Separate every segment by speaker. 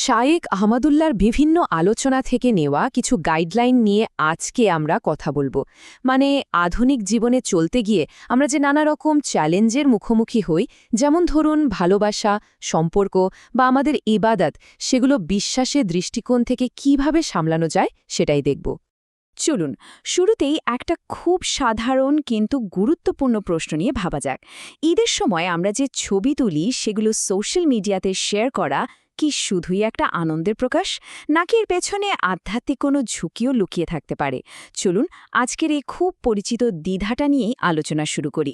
Speaker 1: শায়েক আহমদুল্লাহর বিভিন্ন আলোচনা থেকে নেওয়া কিছু গাইডলাইন নিয়ে আজকে আমরা কথা বলবো। মানে আধুনিক জীবনে চলতে গিয়ে আমরা যে নানা রকম চ্যালেঞ্জের মুখোমুখি হই, যেমন ধরুন ভালোবাসা, সম্পর্ক বা আমাদের ইবাদত, সেগুলো বিশ্বাসের দৃষ্টিকোণ থেকে কিভাবে সামলানো যায় সেটাই দেখব।
Speaker 2: চলুন শুরুতেই একটা খুব সাধারণ কিন্তু গুরুত্বপূর্ণ প্রশ্ন নিয়ে ভাবা যাক। ঈদের সময় আমরা যে ছবি তুলি সেগুলো সোশ্যাল মিডিয়াতে শেয়ার করা কি শুধুই একটা আনন্দের প্রকাশ, নাকি এর পেছনে আধ্যাত্মিক কোনো ঝুঁকিও লুকিয়ে থাকতে পারে? চলুন আজকের এই খুব পরিচিত দ্বিধাটা নিয়েই আলোচনা শুরু করি।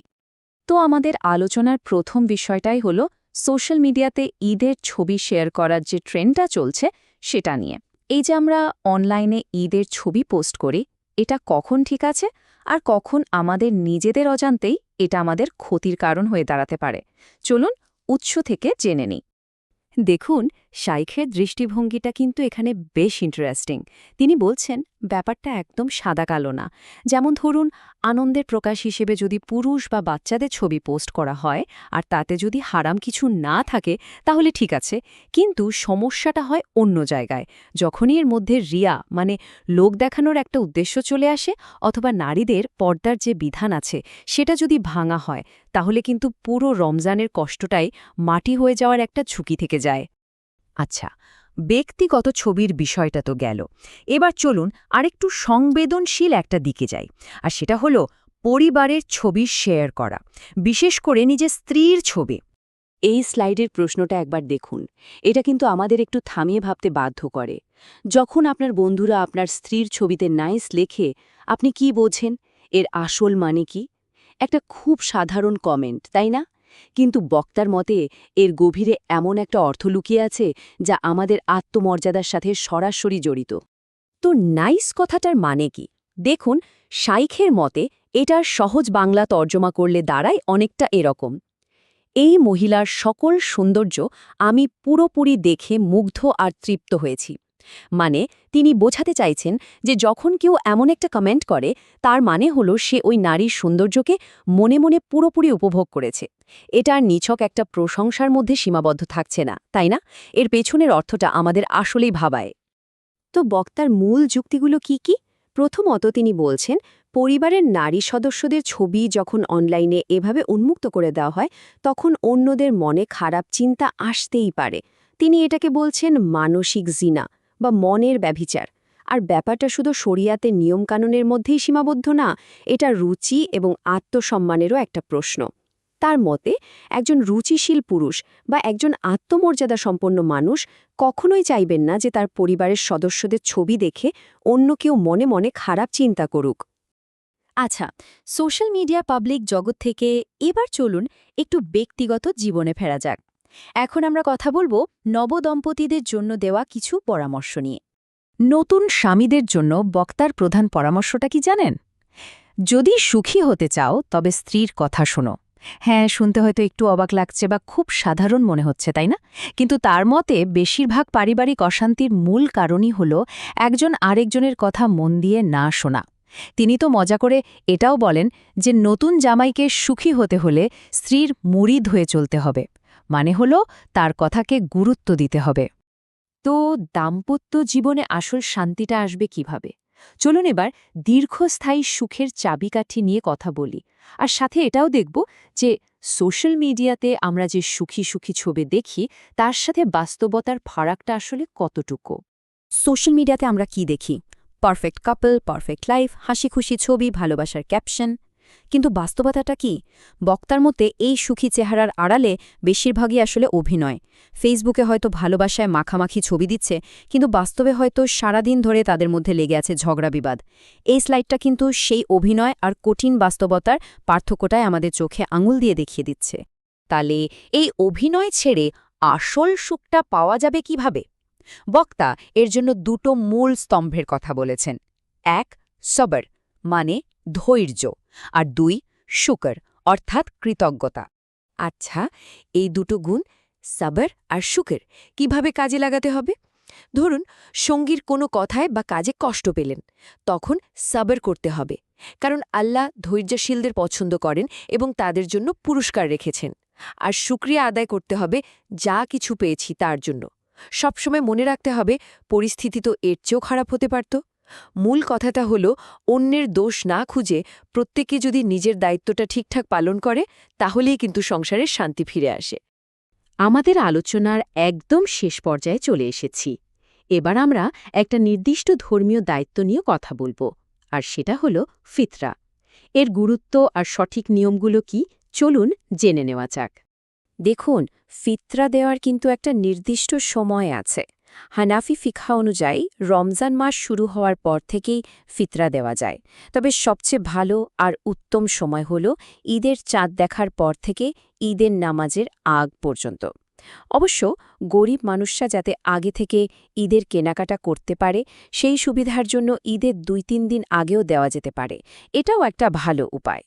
Speaker 1: তো আমাদের আলোচনার প্রথম বিষয়টাই হলো সোশ্যাল মিডিয়াতে ঈদের ছবি শেয়ার করার যে ট্রেন্ডটা চলছে সেটা নিয়ে। এই যে আমরা অনলাইনে ঈদের ছবি পোস্ট করি, এটা কখন ঠিক আছে আর কখন আমাদের নিজেদের অজান্তেই এটা আমাদের ক্ষতির কারণ হয়ে দাঁড়াতে পারে, চলুন উৎস থেকে জেনে নিই। দেখুন, শাইখের দৃষ্টিভঙ্গিটা কিন্তু এখানে বেশ ইন্টারেস্টিং। তিনি বলছেন ব্যাপারটা একদম সাদা কালো না। যেমন ধরুন, আনন্দের প্রকাশ হিসেবে যদি পুরুষ বা বাচ্চাদের ছবি পোস্ট করা হয় আর তাতে যদি হারাম কিছু না থাকে তাহলে ঠিক আছে, কিন্তু সমস্যাটা হয় অন্য জায়গায়। যখনই এর মধ্যে রিয়া মানে লোক দেখানোর একটা উদ্দেশ্য চলে আসে, অথবা নারীদের পর্দার যে বিধান আছে সেটা যদি ভাঙা হয়, তাহলে কিন্তু পুরো রমজানের কষ্টটাই মাটি হয়ে যাওয়ার একটা ঝুঁকি থেকে যায়। আচ্ছা, ব্যক্তিগত ছবির বিষয়টা তো গেল। এবার চলুন আরেকটু সংবেদনশীল একটা দিকে যাই, আর সেটা হলো পরিবারের ছবি শেয়ার করা, বিশেষ করে নিজের স্ত্রীর ছবি। এই স্লাইডের প্রশ্নটা একবার দেখুন। এটা কিন্তু আমাদের একটু থামিয়ে ভাবতে বাধ্য করে। যখন আপনার বন্ধুরা আপনার স্ত্রীর ছবিতে নাইস লেখে, আপনি কি বোঝেন? এর আসল মানে কি? একটা খুব সাধারণ কমেন্ট, তাই না? কিন্তু বক্তার মতে এর গভীরে এমন একটা অর্থ লুকিয়ে আছে যা আমাদের আত্মমর্যাদার সাথে সরাসরি জড়িত। তো নাইস কথাটার মানে কি? দেখুন, শাইখের মতে এটার সহজ বাংলা তর্জমা করলে দাঁড়ায় অনেকটা এরকম: এই মহিলার সকল সৌন্দর্য আমি পুরোপুরি দেখে মুগ্ধ আর তৃপ্ত হয়েছি। মানে তিনি বোঝাতে চাইছেন যে যখন কেউ এমন একটা কমেন্ট করে, তার মানে হলো সে ওই নারীর সৌন্দর্যকে মনে মনে পুরোপুরি উপভোগ করেছে। এটার নিছক একটা প্রশংসার মধ্যে সীমাবদ্ধ থাকছে না, তাই না? এর পেছনের অর্থটা আমাদের আসলেই ভাবায়। তো বক্তার মূল যুক্তিগুলো কি কি? প্রথমত তিনি বলছেন, পরিবারের নারী সদস্যদের ছবি যখন অনলাইনে এভাবে উন্মুক্ত করে দেওয়া হয়, তখন অন্যদের মনে খারাপ চিন্তা আসতেই পারে। তিনি এটাকে বলছেন মানসিক জিনা বা মনের ব্যভিচার। আর ব্যাপারটা শুধু শরিয়াতের নিয়মকানুনের মধ্যেই সীমাবদ্ধ না, এটা রুচি এবং আত্মসম্মানেরও একটা প্রশ্ন। তার মতে একজন রুচিশীল পুরুষ বা একজন আত্মমর্যাদা সম্পন্ন মানুষ কখনোই চাইবেন না যে তার পরিবারের সদস্যদের ছবি দেখে অন্য কেউ মনে মনে খারাপ চিন্তা করুক। আচ্ছা, সোশ্যাল মিডিয়া পাবলিক জগৎ থেকে এবার চলুন একটু ব্যক্তিগত জীবনে ফেরা যাক। এখন আমরা কথা বলবো নবদম্পতিদের জন্য দেওয়া কিছু পরামর্শ নিয়ে। নতুন স্বামীদের জন্য বক্তার প্রধান পরামর্শটা কি জানেন? যদি সুখী হতে চাও তবে স্ত্রীর কথা শোনো। হ্যাঁ, শুনতে হয়তো একটু অবাক লাগছে বা খুব সাধারণ মনে হচ্ছে, তাই না? কিন্তু তার মতে বেশিরভাগ পারিবারিক অশান্তির মূল কারণই হল একজন আরেকজনের কথা মন দিয়ে না শোনা। তিনি তো মজা করে এটাও বলেন যে নতুন জামাইকে সুখী হতে হলে স্ত্রীর মুরিদ হয়ে চলতে হবে। মানে হলো তার কথাকে গুরুত্ব দিতে হবে। তো দাম্পত্য জীবনে আসল শান্তিটা আসবে কিভাবে? চলুন এবার দীর্ঘস্থায়ী সুখের চাবিকাঠি নিয়ে কথা বলি, আর সাথে এটাও দেখব যে সোশ্যাল মিডিয়াতে আমরা যে সুখী সুখী ছবি দেখি তার সাথে বাস্তবতার ফারাকটা আসলে কতটুকু। সোশ্যাল মিডিয়াতে আমরা কি দেখি? পারফেক্ট কাপল, পারফেক্ট লাইফ, হাসি খুশি ছবি, ভালোবাসার ক্যাপশন। কিন্তু বাস্তবতাটা কি? বক্তার মতে এই সুখী চেহারার আড়ালে বেশিরভাগই আসলে অভিনয়। ফেসবুকে হয়তো ভালোবাসায় মাখামাখি ছবি দিচ্ছে, কিন্তু বাস্তবে হয়তো সারাদিন ধরে তাদের মধ্যে লেগে আছে ঝগড়া বিবাদ। এই স্লাইডটা কিন্তু সেই অভিনয় আর কঠিন বাস্তবতার পার্থক্যটাই আমাদের চোখে আঙুল দিয়ে দেখিয়ে দিচ্ছে। তাহলে এই অভিনয় ছেড়ে আসল সুখটা পাওয়া যাবে কিভাবে? বক্তা এর জন্য দুটো মূল স্তম্ভের কথা বলেছেন। এক, সবর মানে ধৈর্য, আর দুই, শুকর অর্থাৎ কৃতজ্ঞতা। আচ্ছা, এই দুটো গুণ সবর আর শুকর কিভাবে কাজে লাগাতে হবে? ধরুন, সঙ্গীর কোনো কথায় বা কাজে কষ্ট পেলেন, তখন সবর করতে হবে, কারণ আল্লাহ ধৈর্যশীলদের পছন্দ করেন এবং তাদের জন্য পুরস্কার রেখেছেন। আর শুকরিয়া আদায় করতে হবে যা কিছু পেয়েছি তার জন্য।
Speaker 3: সবসময় মনে রাখতে হবে পরিস্থিতি তো এর চেয়েও খারাপ হতে পারত। মূল কথাটা হলো অন্যের দোষ না খুঁজে প্রত্যেকে যদি নিজের দায়িত্বটা ঠিকঠাক পালন করে তাহলেই কিন্তু সংসারে শান্তি ফিরে আসে।
Speaker 2: আমাদের আলোচনার একদম শেষ পর্যায়ে চলে এসেছি। এবার আমরা একটা নির্দিষ্ট ধর্মীয় দায়িত্ব নিয়ে কথা বলবো, আর সেটা হলো ফিতরা। এর গুরুত্ব আর সঠিক নিয়মগুলো কি, চলুন জেনে নেওয়া যাক।
Speaker 1: দেখুন, ফিতরা দেওয়ার কিন্তু একটা নির্দিষ্ট সময় আছে। হানাফি ফিকহা অনুযায়ী রমজান মাস শুরু হওয়ার পর থেকেই ফিতরা দেওয়া যায়। তবে সবচেয়ে ভালো আর উত্তম সময় হল ঈদের চাঁদ দেখার পর থেকে ঈদের নামাজের আগ পর্যন্ত। অবশ্য গরিব মানুষরা যাতে আগে থেকে ঈদের কেনাকাটা করতে পারে, সেই সুবিধার জন্য ঈদের ২-৩ দিন আগেও দেওয়া যেতে পারে। এটাও একটা ভালো উপায়।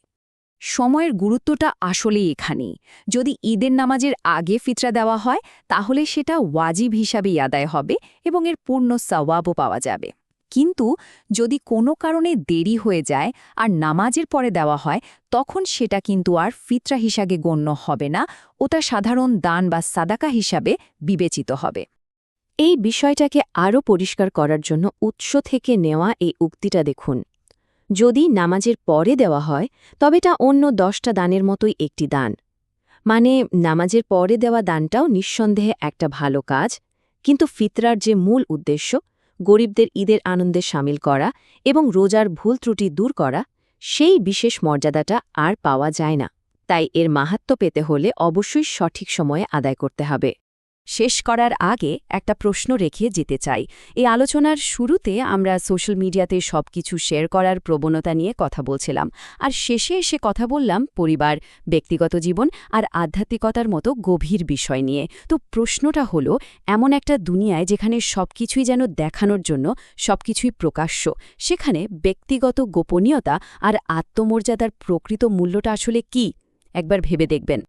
Speaker 1: সময়ের গুরুত্বটা আসলেই এখানেই। যদি ঈদের নামাজের আগে ফিতরা দেওয়া হয় তাহলে সেটা ওয়াজিব হিসাবেই আদায় হবে এবং এর পূর্ণ সওয়াবও পাওয়া যাবে। কিন্তু যদি কোনো কারণে দেরি হয়ে যায় আর নামাজের পরে দেওয়া হয়, তখন সেটা কিন্তু আর ফিতরা হিসাবে গণ্য হবে না, ওটা সাধারণ দান বা সাদাকা হিসাবে বিবেচিত হবে।
Speaker 2: এই বিষয়টাকে আরও পরিষ্কার করার জন্য উৎস থেকে নেওয়া এই উক্তিটা দেখুন। যদি নামাজের পরে দেওয়া হয় তবে তা অন্য 10টা দানের মতোই একটি দান। মানে নামাজের পরে দেওয়া দানটাও নিঃসন্দেহে একটা ভালো কাজ, কিন্তু ফিতরার যে মূল উদ্দেশ্য, গরিবদের ঈদের আনন্দে সামিল করা এবং রোজার ভুল ত্রুটি দূর করা, সেই বিশেষ মর্যাদাটা আর পাওয়া যায় না। তাই এর মাহাত্ম্য পেতে হলে অবশ্যই সঠিক সময়ে আদায় করতে হবে। শেষ করার আগে একটা প্রশ্ন রেখে যেতে চাই। এই আলোচনার শুরুতে আমরা সোশ্যাল মিডিয়াতে সবকিছু শেয়ার করার প্রবণতা নিয়ে কথা বলছিলাম, আর শেষে এসে কথা বললাম পরিবার, ব্যক্তিগত জীবন আর আধ্যাত্মিকতার মতো গভীর বিষয় নিয়ে। তো প্রশ্নটা হলো, এমন একটা দুনিয়ায় যেখানে সবকিছুই যেন দেখানোর জন্য সবকিছুই প্রকাশ্য, সেখানে ব্যক্তিগত গোপনীয়তা আর আত্মমর্যাদার প্রকৃত মূল্যটা আসলে কী? একবার ভেবে দেখবেন।